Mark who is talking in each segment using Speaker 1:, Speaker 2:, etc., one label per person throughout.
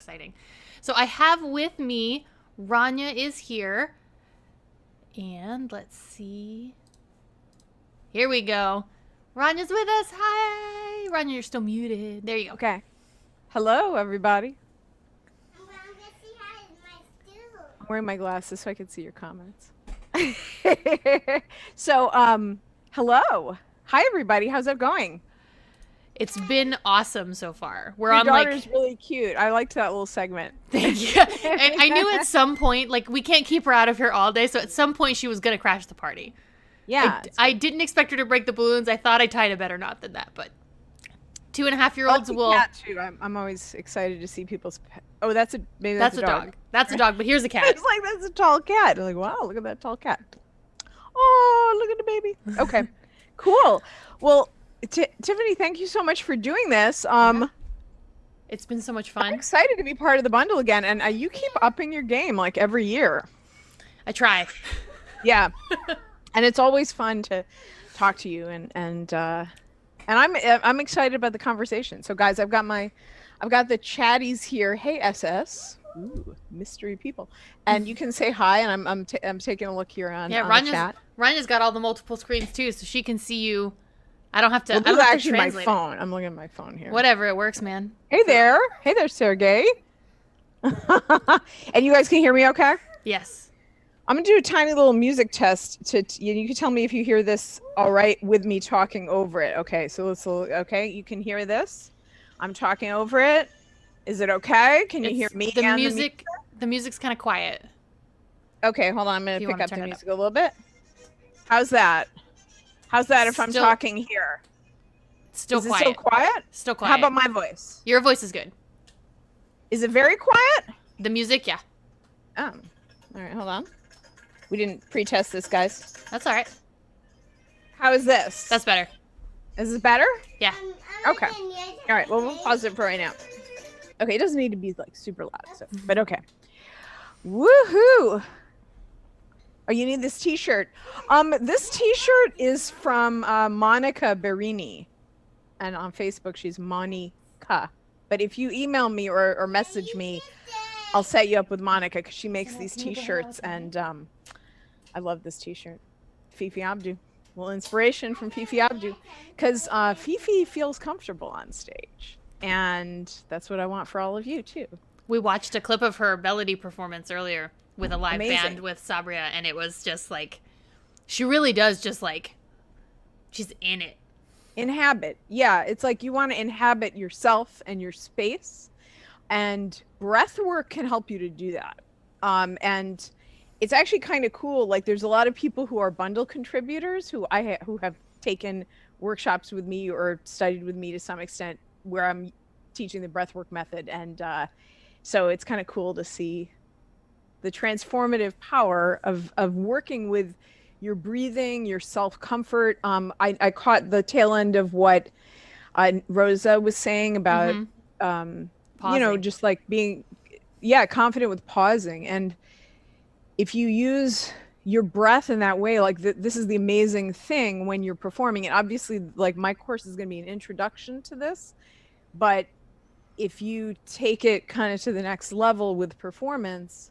Speaker 1: Exciting. So I have with me, Ranya is here. And let's see. Here we go. Ranya's with us. Hi. Ranya, you're still muted. There you go.
Speaker 2: Okay. Hello, everybody. I'm wearing my glasses so I can see your comments. So, hello. Hi, everybody. How's it going?
Speaker 1: It's been awesome so far. We're
Speaker 2: Your
Speaker 1: on
Speaker 2: daughter's
Speaker 1: like
Speaker 2: really cute. I liked that little segment.
Speaker 1: thank you. And I knew at some point, like we can't keep her out of here all day, so at some point she was gonna crash the party.
Speaker 2: Yeah.
Speaker 1: I didn't expect her to break the balloons. I thought I tied a better knot than that, but 2.5-year-olds will.
Speaker 2: Cat too. I'm always excited to see people's. Oh, that's a maybe
Speaker 1: That's
Speaker 2: that's
Speaker 1: a dog. That's a dog, but here's a cat.
Speaker 2: It's like that's a tall cat. I'm like, wow, look at that tall cat. Oh, look at the baby. Okay, cool. Well, Tiffany, thank you so much for doing this.
Speaker 1: It's been so much
Speaker 2: I'm
Speaker 1: fun.
Speaker 2: excited to be part of the bundle again, and you keep upping your game like every year.
Speaker 1: I try.
Speaker 2: Yeah, and it's always fun to talk to you, and I'm excited about the conversation. So, guys, I've got the chatties here. Hey, SS. Ooh, mystery people, and you can say hi, and I'm taking a look here on the chat.
Speaker 1: Ranya's got all the multiple screens too, so she can see you. I don't have to.
Speaker 2: Well,
Speaker 1: I don't have to
Speaker 2: actually my
Speaker 1: translate
Speaker 2: phone. I'm looking at my phone here.
Speaker 1: Whatever, it works, man.
Speaker 2: Hey there, Sergey. And you guys can hear me, okay?
Speaker 1: Yes.
Speaker 2: I'm gonna do a tiny little music test. You can tell me if you hear this all right with me talking over it. Okay, so okay. You can hear this. I'm talking over it. Is it okay? Can you hear me?
Speaker 1: The music. The music's kind of quiet.
Speaker 2: Okay, hold on. I'm gonna pick up the music a little bit. How's that? How's that if I'm talking here?
Speaker 1: Still quiet.
Speaker 2: Is it still quiet?
Speaker 1: Still quiet.
Speaker 2: How about my voice?
Speaker 1: Your voice is good.
Speaker 2: Is it very quiet?
Speaker 1: The music, yeah.
Speaker 2: Oh, all right. Hold on. We didn't pre-test this, guys.
Speaker 1: That's all right.
Speaker 2: How is this?
Speaker 1: That's better.
Speaker 2: Is it better?
Speaker 1: Yeah.
Speaker 2: Okay. All right. Well, we'll pause it for right now. Okay. It doesn't need to be like super loud, so, but okay. Woohoo! Oh, you need this T-shirt. This T-shirt is from Monica Berini, and on Facebook she's Monica. But if you email me or message me, I'll set you up with Monica because she makes these T-shirts, and I love this T-shirt. Fifi Abdu, well, inspiration from Fifi Abdu, because Fifi feels comfortable on stage, and that's what I want for all of you too.
Speaker 1: We watched a clip of her Melody performance earlier with a live band with Sabria, and it was just like, she really does just like, she's in it.
Speaker 2: Inhabit. Yeah, it's like you want to inhabit yourself and your space, and breathwork can help you to do that. And it's actually kind of cool. Like there's a lot of people who are bundle contributors who have taken workshops with me or studied with me to some extent where I'm teaching the breathwork method, and so it's kind of cool to see the transformative power of working with your breathing, your self-comfort. I caught the tail end of what Rosa was saying about, just like being, confident with pausing. And if you use your breath in that way, like this is the amazing thing when you're performing. And obviously, like my course is going to be an introduction to this, but if you take it kind of to the next level with performance,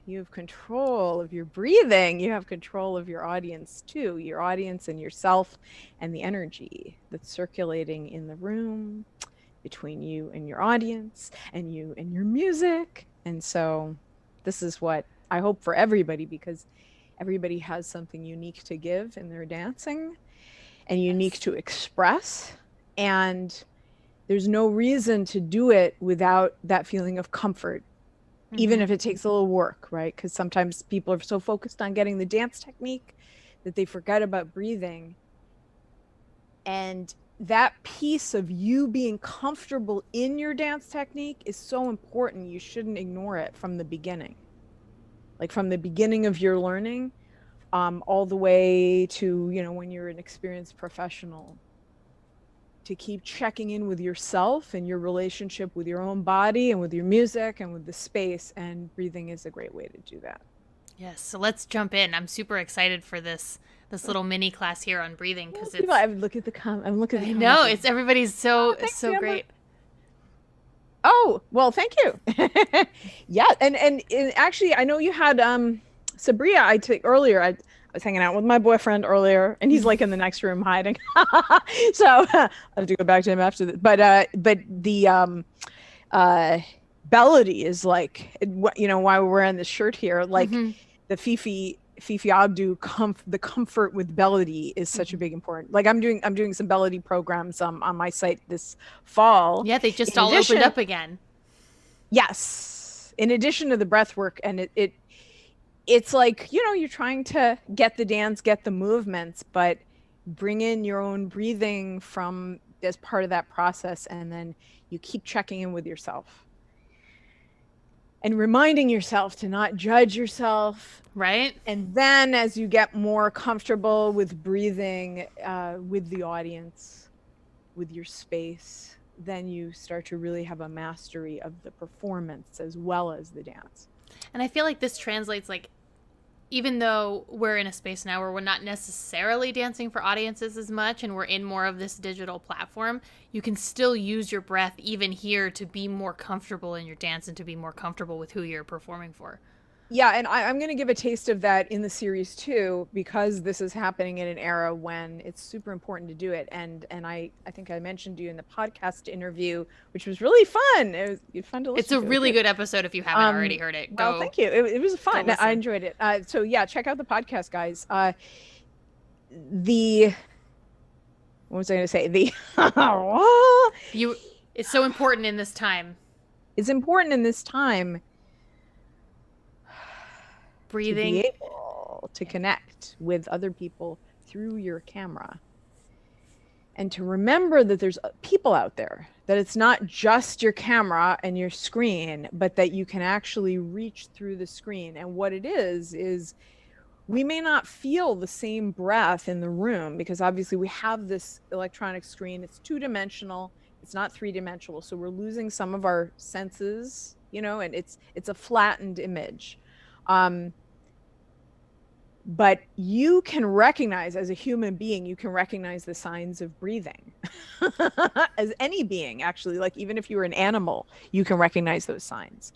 Speaker 2: you have control of your breathing. You have control of your audience too, your audience and yourself, and the energy that's circulating in the room between you and your audience and you and your music. And so this is what I hope for everybody, because everybody has something unique to give in their dancing and unique to express. And there's no reason to do it without that feeling of comfort. Even if it takes a little work, right? Because sometimes people are so focused on getting the dance technique that they forget about breathing. And that piece of you being comfortable in your dance technique is so important. You shouldn't ignore it from the beginning. Like from the beginning of your learning, all the way to, when you're an experienced professional, to keep checking in with yourself and your relationship with your own body and with your music and with the space, and breathing is a great way to do that.
Speaker 1: Yes, so let's jump in. I'm super excited for this little mini class here on breathing, because
Speaker 2: I look at the I'm looking at the
Speaker 1: No, it's everybody's so great.
Speaker 2: Well, thank you. Yeah, and actually, I know you had Sabria. Earlier. I was hanging out with my boyfriend earlier, and he's like in the next room hiding. So I have to go back to him after this. But the uh, Bellady is like, you know, why we're wearing this shirt here, like the Fifi Abdu the comfort with Bellady is such a big important. Like I'm doing some Bellady programs on my site this fall.
Speaker 1: Yeah, they just
Speaker 2: In
Speaker 1: all opened
Speaker 2: addition,
Speaker 1: up again.
Speaker 2: yes, in addition to the breath work, and it's like, you know, you're trying to get the dance, get the movements, but bring in your own breathing from as part of that process, and then you keep checking in with yourself and reminding yourself to not judge yourself.
Speaker 1: Right?
Speaker 2: And then as you get more comfortable with breathing with the audience, with your space, then you start to really have a mastery of the performance as well as the dance.
Speaker 1: And I feel like this translates, like, even though we're in a space now where we're not necessarily dancing for audiences as much and we're in more of this digital platform, you can still use your breath even here to be more comfortable in your dance and to be more comfortable with who you're performing for.
Speaker 2: Yeah, and I'm going to give a taste of that in the series too, because this is happening in an era when it's super important to do it. And I think I mentioned to you in the podcast interview, which was really fun. It was fun to listen to.
Speaker 1: It's a really good episode if you haven't already heard it.
Speaker 2: Well, thank you. It was fun. I enjoyed it. So yeah, check out the podcast, guys. What was I going to say?
Speaker 1: It's so important in this time.
Speaker 2: It's important in this time.
Speaker 1: Breathing.
Speaker 2: To be able to connect with other people through your camera. And to remember that there's people out there, that it's not just your camera and your screen, but that you can actually reach through the screen. And what it is we may not feel the same breath in the room, because obviously we have this electronic screen. It's two-dimensional. It's not three-dimensional. So we're losing some of our senses, you know, and it's a flattened image. But you can recognize, as a human being, you can recognize the signs of breathing. As any being, actually, like even if you were an animal, you can recognize those signs.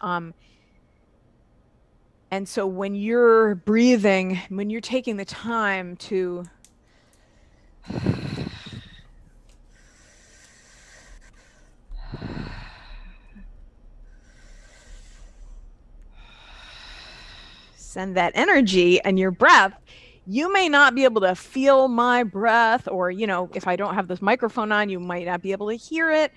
Speaker 2: And so when you're breathing, when you're taking the time to send that energy and your breath, you may not be able to feel my breath, or, you know, if I don't have this microphone on, you might not be able to hear it,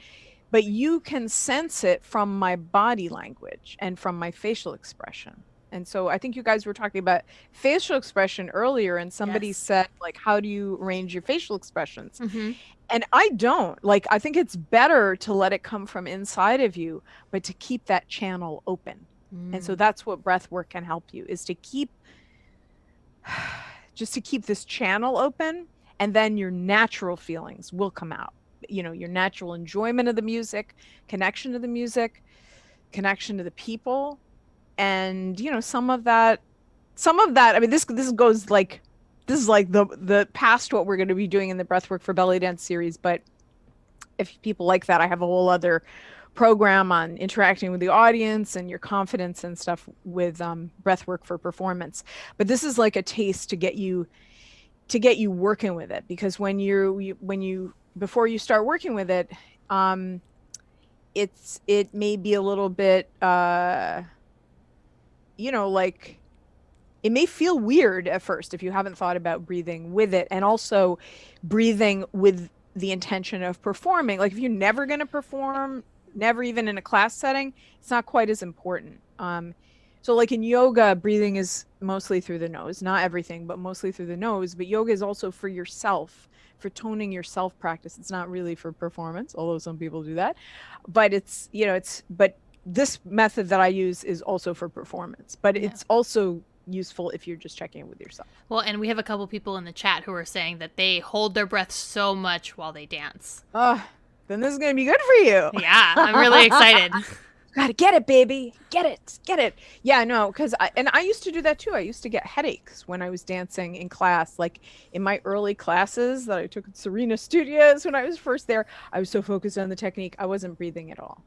Speaker 2: but you can sense it from my body language and from my facial expression. And so I think you guys were talking about facial expression earlier, and somebody said, like, how do you arrange your facial expressions? And I don't. Like, I think it's better to let it come from inside of you, but to keep that channel open. And so that's what breath work can help you, is to keep this channel open, and then your natural feelings will come out. You know, your natural enjoyment of the music, connection to the music, connection to the people. And, you know, some of that, I mean, this goes like, this is like the past what we're going to be doing in the Breathwork for Belly Dance series. But if people like that, I have a whole other program on interacting with the audience and your confidence and stuff with breathwork for performance. But this is like a taste to get you working with it, because when you before you start working with it, it may be a little bit you know, like, it may feel weird at first if you haven't thought about breathing with it, and also breathing with the intention of performing. Like, if you're never going to perform, never even in a class setting, it's not quite as important. So like in yoga, breathing is mostly through the nose, not everything, but mostly through the nose. But yoga is also for yourself, for toning your self practice. It's not really for performance, although some people do that. But it's, you know, but this method that I use is also for performance, but it's also useful if you're just checking in with yourself.
Speaker 1: Well, and we have a couple people in the chat who are saying that they hold their breath so much while they dance.
Speaker 2: Then this is going to be good for you.
Speaker 1: Yeah, I'm really excited.
Speaker 2: Gotta get it, baby. Get it. Yeah, no, because I used to do that too. I used to get headaches when I was dancing in class. Like in my early classes that I took at Serena Studios when I was first there, I was so focused on the technique, I wasn't breathing at all.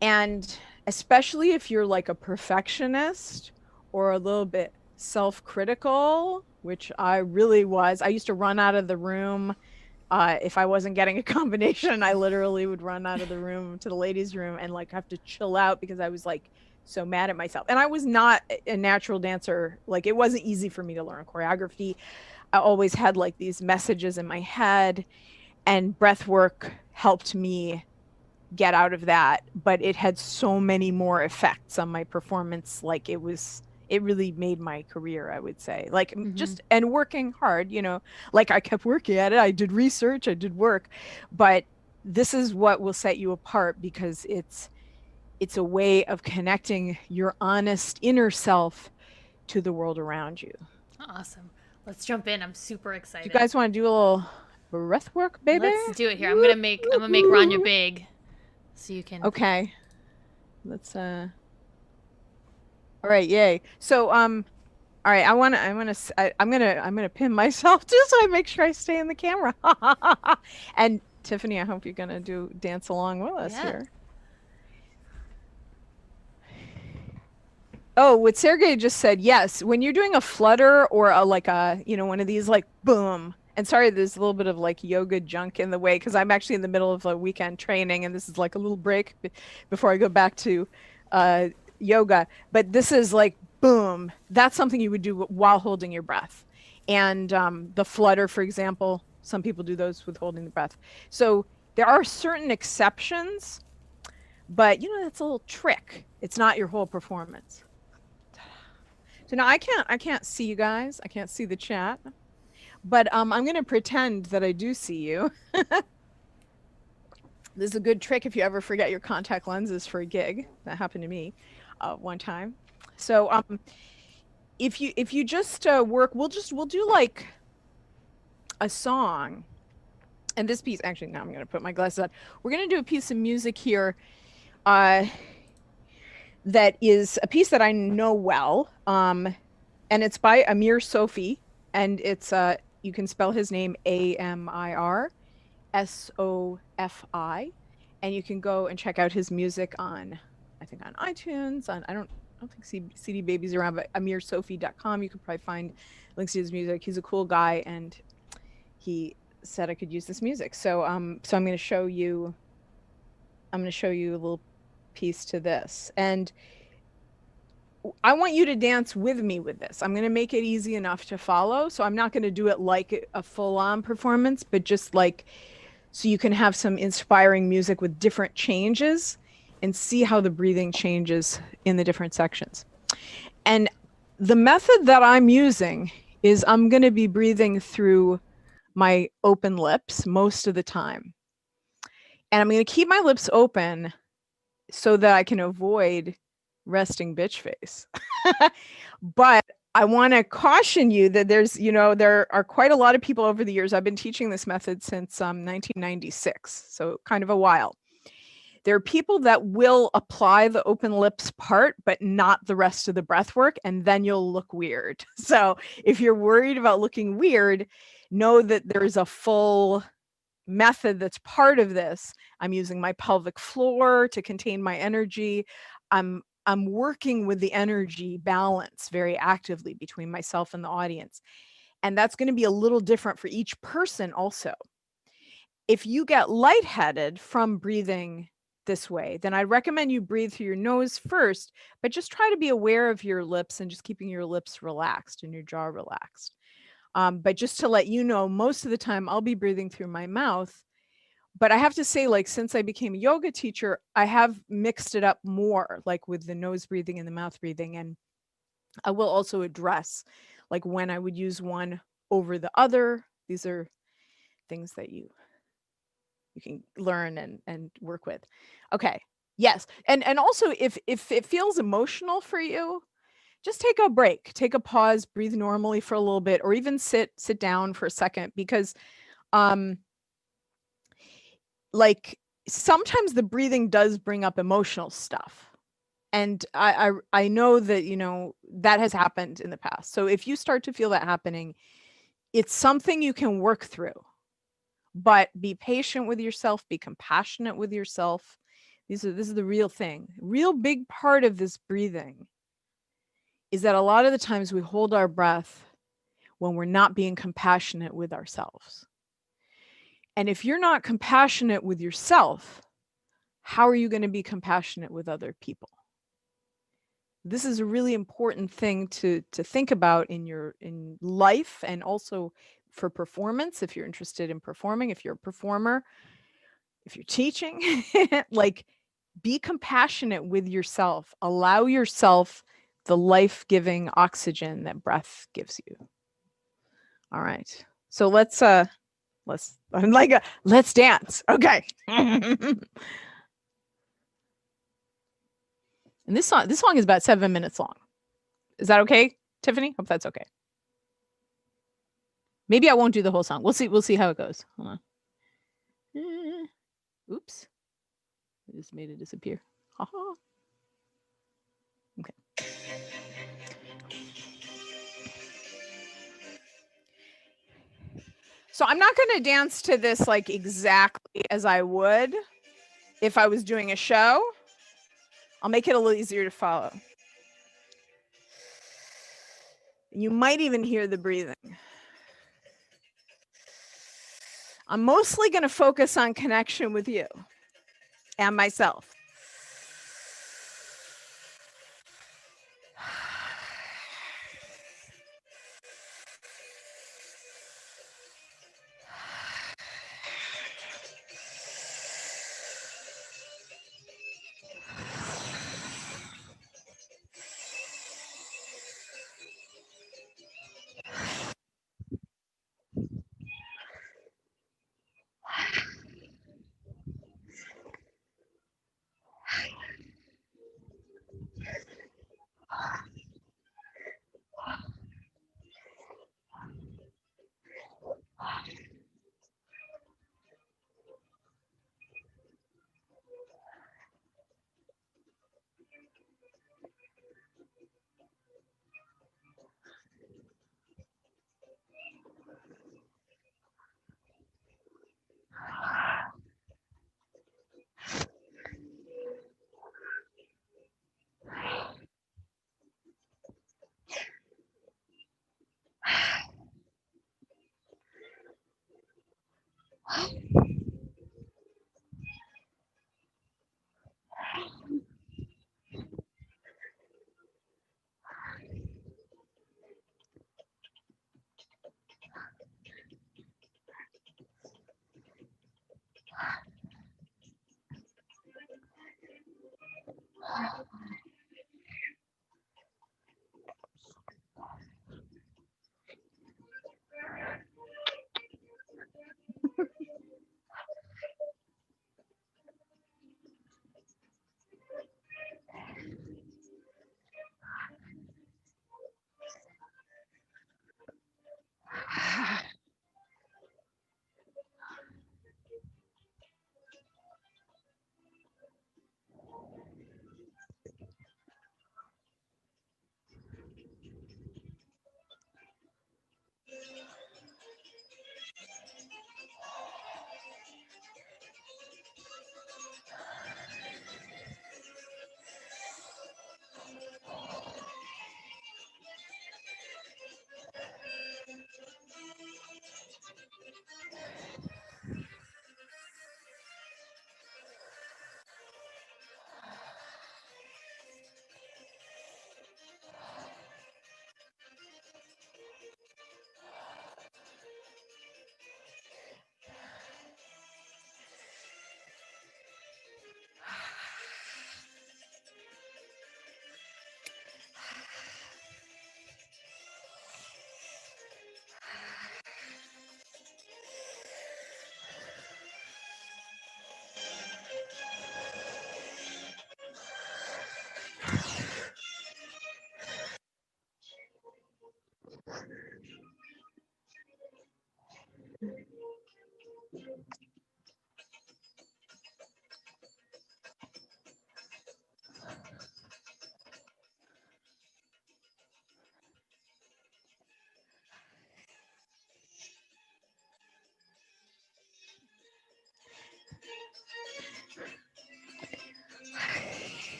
Speaker 2: And especially if you're like a perfectionist or a little bit self-critical, which I really was. I used to run out of the room. If I wasn't getting a combination, I literally would run out of the room to the ladies' room and like have to chill out because I was like so mad at myself. And I was not a natural dancer. Like it wasn't easy for me to learn choreography. I always had like these messages in my head, and breath work helped me get out of that, but it had so many more effects on my performance. Like it really made my career, I would say. Like
Speaker 1: Mm-hmm.
Speaker 2: just and working hard, like I kept working at it. I did research, I did work, but this is what will set you apart because it's a way of connecting your honest inner self to the world around you.
Speaker 1: Awesome. Let's jump in. I'm super
Speaker 2: Do you
Speaker 1: excited.
Speaker 2: guys want to do a little breath work, baby?
Speaker 1: Let's do it here.
Speaker 2: Woo,
Speaker 1: I'm
Speaker 2: woo,
Speaker 1: gonna make Ranya
Speaker 2: woo.
Speaker 1: big, so you can.
Speaker 2: Okay, let's all right, yay. So all right, I'm gonna pin myself just so I make sure I stay in the camera. And Tiffany, I hope you're gonna dance along with us
Speaker 1: Yeah.
Speaker 2: here. Oh, what Sergey just said, yes. When you're doing a flutter or one of these like boom. And sorry, there's a little bit of like yoga junk in the way because I'm actually in the middle of a weekend training and this is like a little break before I go back to uh, yoga. But this is like boom. That's something you would do while holding your breath. And the flutter, for example, some people do those with holding the breath. So there are certain exceptions, but that's a little trick. It's not your whole performance. So now I can't see you guys. I can't see the chat. But I'm going to pretend that I do see you. This is a good trick if you ever forget your contact lenses for a gig. That happened to me one time. So if you just work, we'll do like a song. And this piece, actually, now I'm going to put my glasses on. We're going to do a piece of music here that is a piece that I know well. And it's by Amir Sofi, and it's you can spell his name AmirSofi, and you can go and check out his music on, I think on iTunes. I don't think CD Baby's around, but AmirSofi.com. You could probably find links to his music. He's a cool guy, and he said I could use this music. So so I'm going to show you. I'm going to show you a little piece to this, and I want you to dance with me with this. I'm going to make it easy enough to follow. So I'm not going to do it like a full-on performance, but just like so you can have some inspiring music with different changes and see how the breathing changes in the different sections. And the method that I'm using is I'm going to be breathing through my open lips most of the time. And I'm going to keep my lips open so that I can avoid resting bitch face. But I want to caution you that there are quite a lot of people over the years. I've been teaching this method since 1996, so kind of a while. There are people that will apply the open lips part, but not the rest of the breath work, and then you'll look weird. So if you're worried about looking weird, know that there's a full method that's part of this. I'm using my pelvic floor to contain my energy. I'm working with the energy balance very actively between myself and the audience. And that's going to be a little different for each person also. If you get lightheaded from breathing this way, then I recommend you breathe through your nose first, but just try to be aware of your lips and just keeping your lips relaxed and your jaw relaxed. But just to let you know, most of the time I'll be breathing through my mouth. But I have to say, like, since I became a yoga teacher, I have mixed it up more, like with the nose breathing and the mouth breathing. And I will also address like when I would use one over the other. These are things that you can learn and work with. Okay. Yes. And also if it feels emotional for you, just take a break, take a pause, breathe normally for a little bit, or even sit down for a second, because like sometimes the breathing does bring up emotional stuff. And I know that, that has happened in the past. So if you start to feel that happening, it's something you can work through, but be patient with yourself, be compassionate with yourself, This is the real thing. Real big part of this breathing is that a lot of the times we hold our breath when we're not being compassionate with ourselves. And if you're not compassionate with yourself, how are you going to be compassionate with other people? This is a really important thing to think about in life, and also for performance. If you're interested in performing, if you're a performer, if you're teaching, like, be compassionate with yourself. Allow yourself the life-giving oxygen that breath gives you. All right. So let's let's dance. Okay. And this song is about 7 minutes long. Is that okay, Tiffany? Hope that's okay. Maybe I won't do the whole song. We'll see how it goes. Hold on. Oops. I just made it disappear. Okay. So I'm not going to dance to this like exactly as I would if I was doing a show. I'll make it a little easier to follow. You might even hear the breathing. I'm mostly going to focus on connection with you and myself.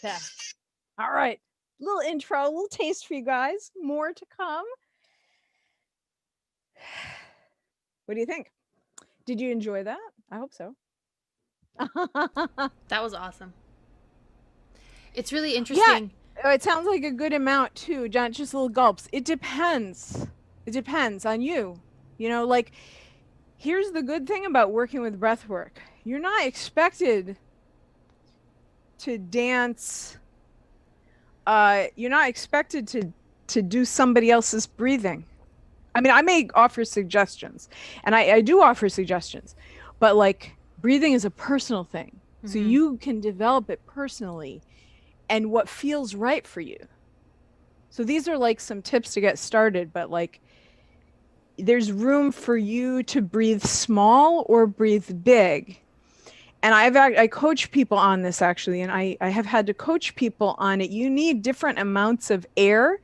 Speaker 2: Yeah. All right. Little intro, a little taste for you guys. More to come. What do you think? Did you enjoy that? I hope so.
Speaker 1: That was awesome. It's really
Speaker 2: Yeah,
Speaker 1: interesting.
Speaker 2: it sounds like a good amount too, not just little gulps. It depends. It depends on you. You know, like here's the good thing about working with breath work. You're not expected to dance. You're not expected to do somebody else's breathing. I mean, I may offer suggestions, and I do offer suggestions, but like breathing is a personal thing. So
Speaker 1: Mm-hmm.
Speaker 2: you can develop it personally and what feels right for you. So these are like some tips to get started, but like there's room for you to breathe small or breathe big. And I coach people on this actually, and I have had to coach people on it. You need different amounts of air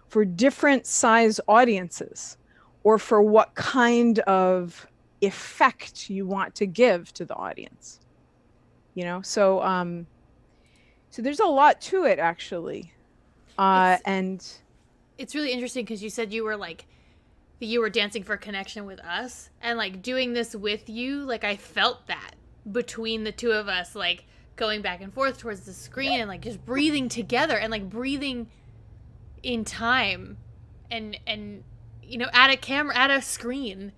Speaker 2: for different size audiences or for what kind of effect you want to give to the audience. You know, so there's a lot to it actually.
Speaker 1: It's
Speaker 2: And
Speaker 1: it's really interesting because you said you were dancing for connection with us, and like doing this with you, like I felt that between the two of us, like going back and forth towards the screen and like just breathing together and like breathing in time and at a screen,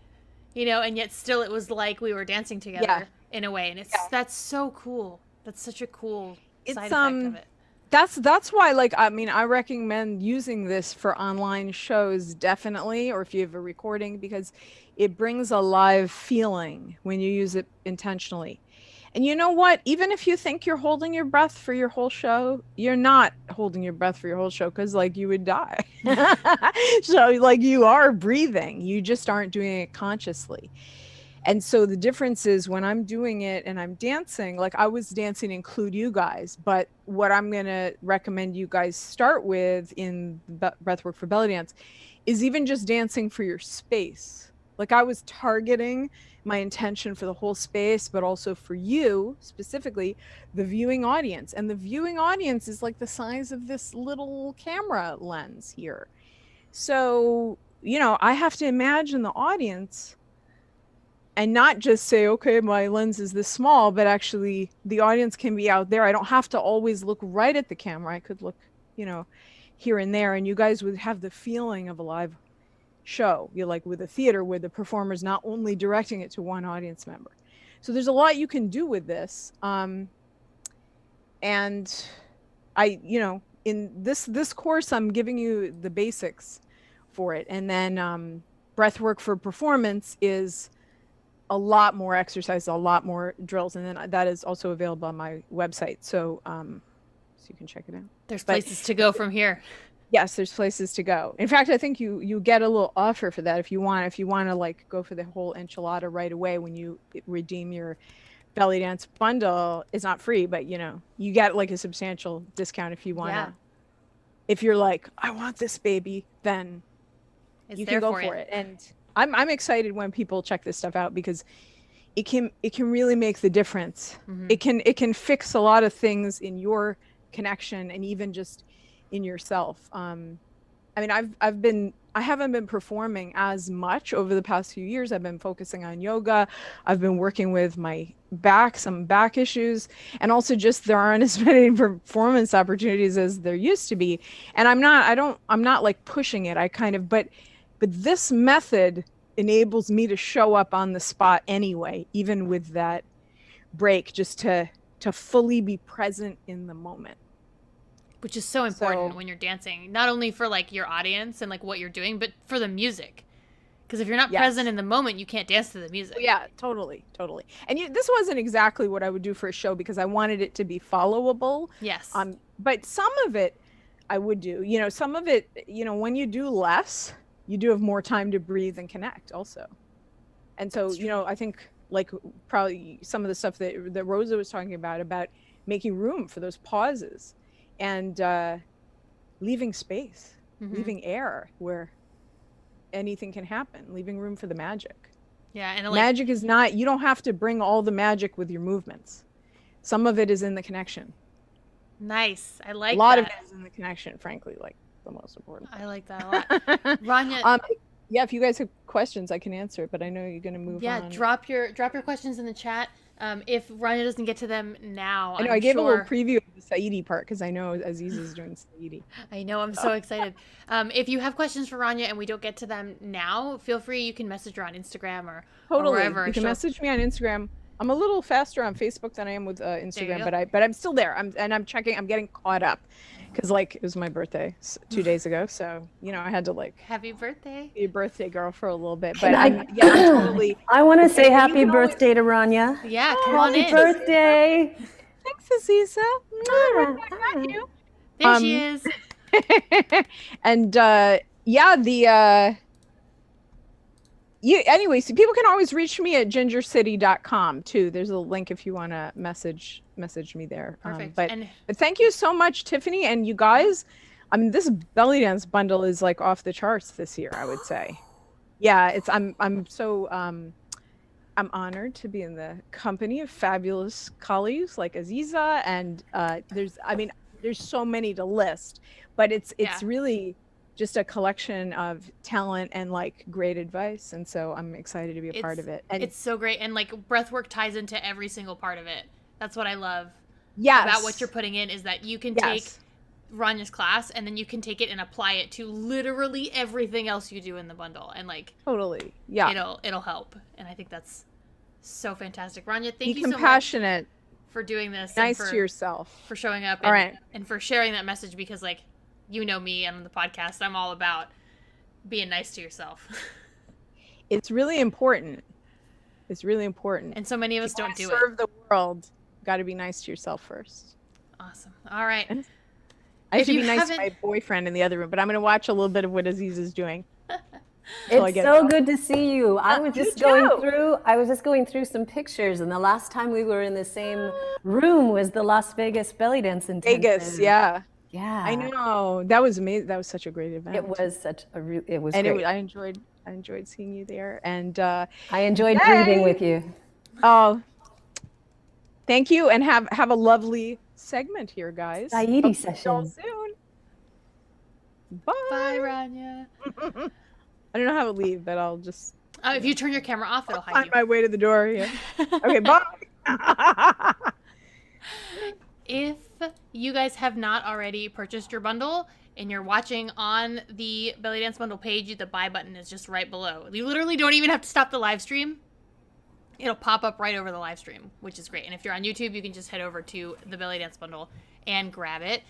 Speaker 1: and yet still it was like we were dancing
Speaker 2: yeah,
Speaker 1: together in a way, and that's so cool. That's such a cool side
Speaker 2: it's
Speaker 1: effect of it.
Speaker 2: that's why like I mean I recommend using this for online shows definitely, or if you have a recording, because it brings a live feeling when you use it intentionally. And you know what? Even if you think you're holding your breath for your whole show, you're not holding your breath for your whole show because, like, you would die. So, like, you are breathing, you just aren't doing it consciously. And so the difference is when I'm doing it and I'm dancing, like I was dancing, include you guys, but what I'm going to recommend you guys start with in breathwork for belly dance is even just dancing for your space. Like I was targeting my intention for the whole space, but also for you specifically, the viewing audience. And the viewing audience is like the size of this little camera lens here. So, you know, I have to imagine the audience and not just say, okay, my lens is this small, but actually the audience can be out there. I don't have to always look right at the camera. I could look, you know, here and there, and you guys would have the feeling of a live show. You're like with a theater where the performer's not only directing it to one audience member. So there's a lot you can do with this. And I, you know, in this course, I'm giving you the basics for it. And then breathwork for performance is a lot more exercise, a lot more drills, and then that is also available on my website. So you can check it out.
Speaker 1: There's
Speaker 2: But
Speaker 1: places to go from here.
Speaker 2: yes, there's places to go. In fact, I think you get a little offer for that if you want. If you want to like go for the whole enchilada right away when you redeem your belly dance bundle, it's not free, but you know you get like a substantial discount if you want to.
Speaker 1: Yeah,
Speaker 2: If you're like, I want this baby, then
Speaker 1: it's
Speaker 2: you can
Speaker 1: there
Speaker 2: go
Speaker 1: for you.
Speaker 2: for it. And I'm excited when people check this stuff out because it can really make the difference.
Speaker 1: Mm-hmm.
Speaker 2: It can fix a lot of things in your connection and even just in yourself. I mean, I haven't been performing as much over the past few years. I've been focusing on yoga. I've been working with my back, some back issues, and also just there aren't as many performance opportunities as there used to be. And I'm not like pushing it. I kind of, but this method enables me to show up on the spot anyway, even with that break, just to fully be present in the moment.
Speaker 1: Which is so important
Speaker 2: So
Speaker 1: when you're dancing, not only for like your audience and like what you're doing, but for the music. Because if you're not present
Speaker 2: yes.
Speaker 1: in the moment, you can't dance to the music.
Speaker 2: Yeah, totally. And this wasn't exactly what I would do for a show because I wanted it to be followable.
Speaker 1: Yes.
Speaker 2: But some of it I would do. You know, some of it, you know, when you do less, you do have more time to breathe and connect also. And so, you know, I think like probably some of the stuff that Rosa was talking about making room for those pauses and leaving space, leaving air where anything can happen, leaving room for the magic.
Speaker 1: Yeah, and like,
Speaker 2: magic is not, you don't have to bring all the magic with your movements. Some of it is in the connection.
Speaker 1: Nice. I
Speaker 2: A
Speaker 1: like
Speaker 2: lot of
Speaker 1: that.
Speaker 2: it is in the connection, frankly, like the most important
Speaker 1: I like that a lot.
Speaker 2: part.
Speaker 1: Ranya,
Speaker 2: Yeah, if you guys have questions, I can answer, but I know you're gonna move
Speaker 1: yeah,
Speaker 2: on.
Speaker 1: drop your questions in the chat. If Ranya doesn't get to them now,
Speaker 2: I know I
Speaker 1: I'm
Speaker 2: gave a little
Speaker 1: sure.
Speaker 2: preview of the Saidi part because I know Aziz is doing Saidi.
Speaker 1: I know, I'm
Speaker 2: So
Speaker 1: so excited. If you have questions for Ranya and we don't get to them now, feel free. You can message her on Instagram or
Speaker 2: totally,
Speaker 1: wherever.
Speaker 2: you can
Speaker 1: She'll.
Speaker 2: message me on Instagram. I'm a little faster on Facebook than I am with
Speaker 1: There you
Speaker 2: Instagram,
Speaker 1: go.
Speaker 2: but I'm still there. I'm checking. I'm getting caught up because like it was my birthday 2 days ago, so I had to like
Speaker 1: Happy birthday.
Speaker 2: be a birthday girl for a little bit.
Speaker 3: And
Speaker 2: But I'm totally.
Speaker 3: I want to say
Speaker 2: And you
Speaker 3: happy
Speaker 2: can always.
Speaker 3: birthday to Ranya.
Speaker 1: Yeah, come
Speaker 2: Oh,
Speaker 1: on
Speaker 3: Happy
Speaker 2: thanks,
Speaker 1: in.
Speaker 2: Aziza.
Speaker 3: birthday.
Speaker 2: Thanks, Aziza. Mwah,
Speaker 3: Ah,
Speaker 2: I got
Speaker 3: ah.
Speaker 2: you.
Speaker 1: There she is.
Speaker 2: And yeah, anyways, people can always reach me at gingercity.com too. There's a link if you want to message me there.
Speaker 1: Perfect.
Speaker 2: But
Speaker 1: And
Speaker 2: thank you so much, Tiffany, and you guys. I mean, this belly dance bundle is like off the charts this year, I would say. Yeah, I'm so I'm honored to be in the company of fabulous colleagues like Aziza, and there's so many to list, but it's
Speaker 1: Yeah.
Speaker 2: really just a collection of talent and like great advice, and so I'm excited to be a part of it. And
Speaker 1: it's so great. And like breathwork ties into every single part of it. That's what I love
Speaker 2: yes,
Speaker 1: about what you're putting in, is that you can take
Speaker 2: yes,
Speaker 1: Ranya's class and then you can take it and apply it to literally everything else you do in the bundle, and like
Speaker 2: totally, yeah.
Speaker 1: it'll help. And I think that's so fantastic. Ranya,
Speaker 2: Be
Speaker 1: thank you so much
Speaker 2: compassionate,
Speaker 1: for doing this,
Speaker 2: nice
Speaker 1: and
Speaker 2: to yourself.
Speaker 1: for showing up,
Speaker 2: All right.
Speaker 1: and for sharing that message, because like you know me and on the podcast, I'm all about being nice to yourself.
Speaker 2: It's really important. It's really important.
Speaker 1: And so many of us
Speaker 2: If you
Speaker 1: don't
Speaker 2: wanna
Speaker 1: do
Speaker 2: serve
Speaker 1: it.
Speaker 2: the world, got to be nice to yourself first.
Speaker 1: Awesome. All right.
Speaker 2: I have
Speaker 1: If
Speaker 2: to
Speaker 1: you
Speaker 2: be nice to
Speaker 1: haven't-
Speaker 2: my boyfriend in the other room, but I'm going to watch a little bit of what Aziz is doing. Till I
Speaker 3: It's
Speaker 2: get
Speaker 3: so
Speaker 2: it.
Speaker 3: good to see you. I was
Speaker 2: you
Speaker 3: just going
Speaker 2: too.
Speaker 3: through. I was just going through some pictures, and the last time we were in the same room was the Las Vegas belly dance intensive.
Speaker 2: Vegas, yeah.
Speaker 3: Yeah.
Speaker 2: I know. That was amazing. That was such a great event.
Speaker 3: It was such a. It was
Speaker 2: and
Speaker 3: great.
Speaker 2: I enjoyed seeing you there. And
Speaker 3: I enjoyed
Speaker 2: Yay!
Speaker 3: breathing with you.
Speaker 2: oh, thank you, and have a lovely segment here, guys.
Speaker 3: Saidi
Speaker 2: Hope to see you all
Speaker 3: session.
Speaker 2: soon. Bye.
Speaker 1: Bye, Ranya.
Speaker 2: I don't know how to leave, but I'll just
Speaker 1: If you turn your camera off, it'll hide
Speaker 2: find
Speaker 1: you.
Speaker 2: my way to the door here. Okay, bye.
Speaker 1: If you guys have not already purchased your bundle and you're watching on the Belly Dance Bundle page, the buy button is just right below. You literally don't even have to stop the live stream. It'll pop up right over the live stream, which is great. And if you're on YouTube, you can just head over to the Belly Dance Bundle and grab it.